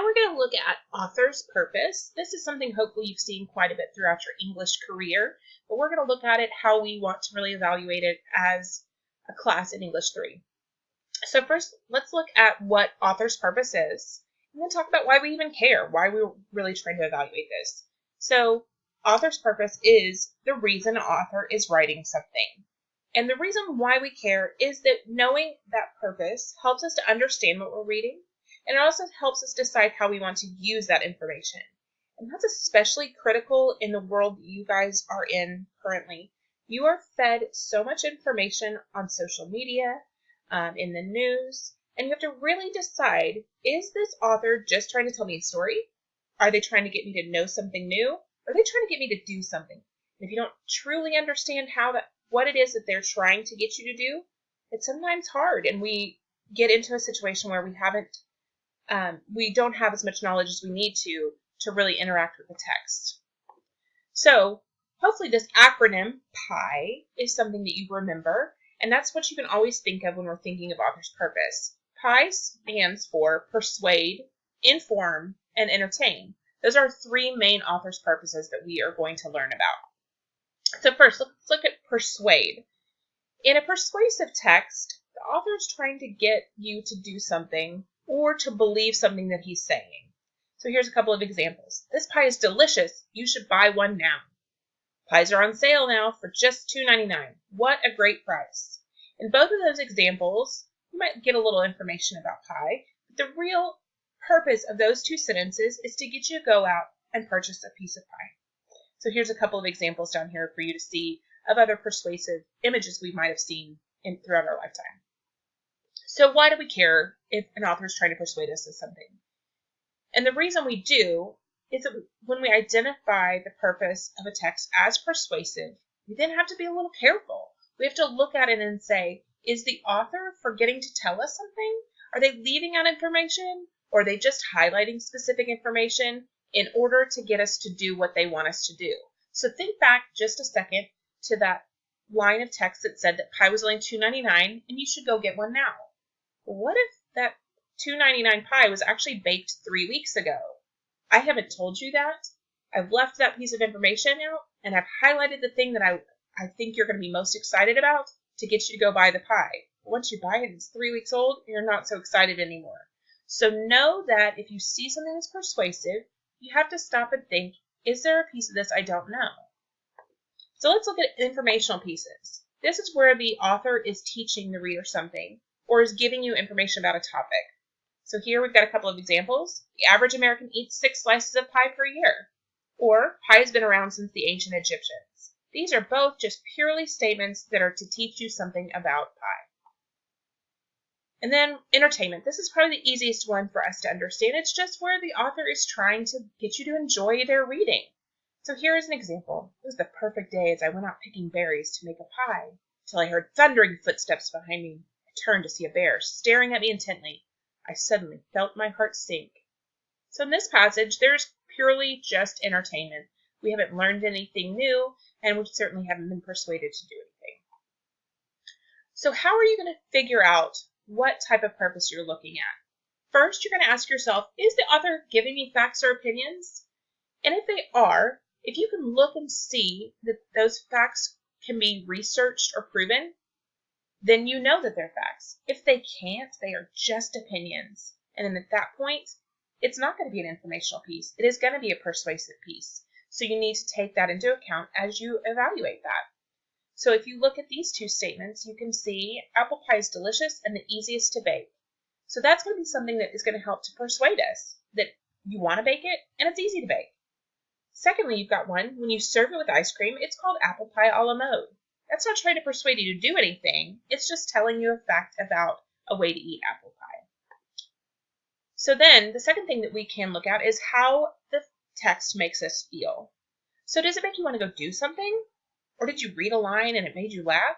now we're going to look at author's purpose. This is something hopefully you've seen quite a bit throughout your English career, but we're going to look at it how we want to really evaluate it as a class in English 3. So first, let's look at what author's purpose is, and then talk about why we even care, why we're really trying to evaluate this. So author's purpose is the reason an author is writing something. And the reason why we care is that knowing that purpose helps us to understand what we're reading, and it also helps us decide how we want to use that information. And that's especially critical in the world that you guys are in currently. You are fed so much information on social media, in the news, and you have to really decide, is this author just trying to tell me a story? Are they trying to get me to know something new? Or are they trying to get me to do something? And if you don't truly understand what it is that they're trying to get you to do, it's sometimes hard, and we get into a situation where we don't have as much knowledge as we need to really interact with the text. So hopefully this acronym PI is something that you remember, and that's what you can always think of when we're thinking of author's purpose. PI stands for persuade, inform, and entertain. Those are 3 main author's purposes that we are going to learn about. So first, let's look at persuade. In a persuasive text, the author is trying to get you to do something or to believe something that he's saying. So here's a couple of examples. This pie is delicious. You should buy one now. Pies are on sale now for just $2.99. What a great price. In both of those examples, you might get a little information about pie, but the real purpose of those 2 sentences is to get you to go out and purchase a piece of pie. So here's a couple of examples down here for you to see of other persuasive images we might have seen throughout our lifetime. So why do we care if an author is trying to persuade us of something? And the reason we do is that when we identify the purpose of a text as persuasive, we then have to be a little careful. We have to look at it and say, is the author forgetting to tell us something? Are they leaving out information? Or are they just highlighting specific information in order to get us to do what they want us to do? So think back just a second to that line of text that said that pie was only $2.99 and you should go get one now. What if that $2.99 pie was actually baked 3 weeks ago? I haven't told you that. I've left that piece of information out, and I've highlighted the thing that I think you're going to be most excited about to get you to go buy the pie. Once you buy it and it's 3 weeks old, you're not so excited anymore. So know that if you see something that's persuasive, you have to stop and think, is there a piece of this I don't know? So let's look at informational pieces. This is where the author is teaching the reader something, or is giving you information about a topic. So here we've got a couple of examples. The average American eats 6 slices of pie per year. Or, pie has been around since the ancient Egyptians. These are both just purely statements that are to teach you something about pie. And then entertainment. This is probably the easiest one for us to understand. It's just where the author is trying to get you to enjoy their reading. So here is an example. It was the perfect day as I went out picking berries to make a pie, till I heard thundering footsteps behind me. I turned to see a bear staring at me intently. I suddenly felt my heart sink. So in this passage, there's purely just entertainment. We haven't learned anything new, and we certainly haven't been persuaded to do anything. So how are you going to figure out what type of purpose you're looking at? First, you're going to ask yourself, is the author giving me facts or opinions? And if they are, if you can look and see that those facts can be researched or proven, then you know that they're facts. If they can't, they are just opinions. And then at that point, it's not going to be an informational piece. It is going to be a persuasive piece. So you need to take that into account as you evaluate that. So if you look at these 2 statements, you can see apple pie is delicious and the easiest to bake. So that's going to be something that is going to help to persuade us that you want to bake it and it's easy to bake. Secondly, you've got one, when you serve it with ice cream, it's called apple pie a la mode. That's not trying to persuade you to do anything. It's just telling you a fact about a way to eat apple pie. So then, the second thing that we can look at is how the text makes us feel. So does it make you want to go do something? Or did you read a line and it made you laugh?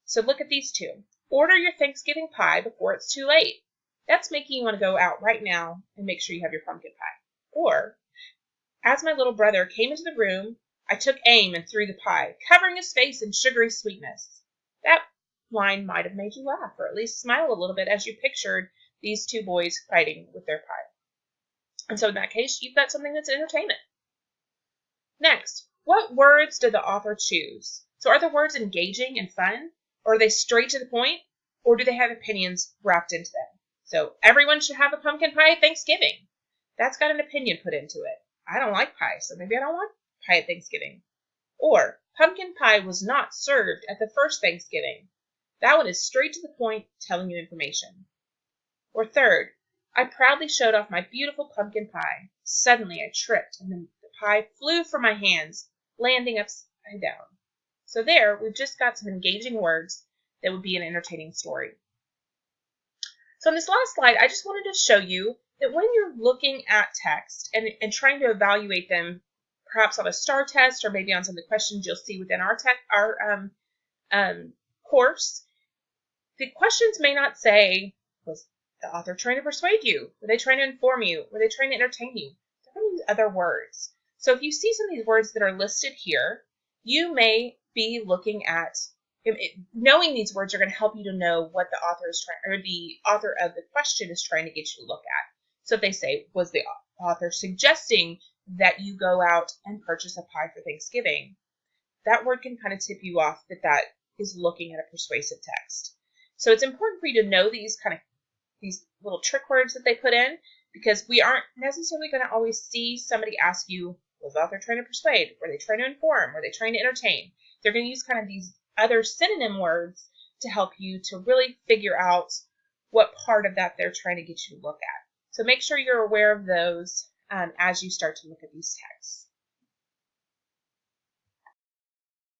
So look at these 2. Order your Thanksgiving pie before it's too late. That's making you want to go out right now and make sure you have your pumpkin pie. Or, as my little brother came into the room, I took aim and threw the pie, covering his face in sugary sweetness. That line might have made you laugh, or at least smile a little bit as you pictured these 2 boys fighting with their pie. And so in that case, you've got something that's entertainment. Next, what words did the author choose? So are the words engaging and fun? Or are they straight to the point? Or do they have opinions wrapped into them? So everyone should have a pumpkin pie at Thanksgiving. That's got an opinion put into it. I don't like pie, so maybe I don't want pie at Thanksgiving. Or pumpkin pie was not served at the first Thanksgiving. That one is straight to the point, telling you information. Or third, I proudly showed off my beautiful pumpkin pie. Suddenly I tripped, and the pie flew from my hands, landing upside down. So there, we've just got some engaging words that would be an entertaining story. So in this last slide, I just wanted to show you that when you're looking at text and trying to evaluate them, perhaps on a STAR test or maybe on some of the questions you'll see within our course, the questions may not say, was the author trying to persuade you? Were they trying to inform you? Were they trying to entertain you? They're going to use other words. So if you see some of these words that are listed here, you may be looking at, knowing these words are going to help you to know what the author is trying, or the author of the question is trying to get you to look at. So if they say, was the author suggesting that you go out and purchase a pie for Thanksgiving? That word can kind of tip you off that that is looking at a persuasive text. So it's important for you to know these little trick words that they put in, because we aren't necessarily going to always see somebody ask you, was the author trying to persuade? Were they trying to inform? Were they trying to entertain? They're going to use kind of these other synonym words to help you to really figure out what part of that they're trying to get you to look at. So make sure you're aware of those as you start to look at these texts.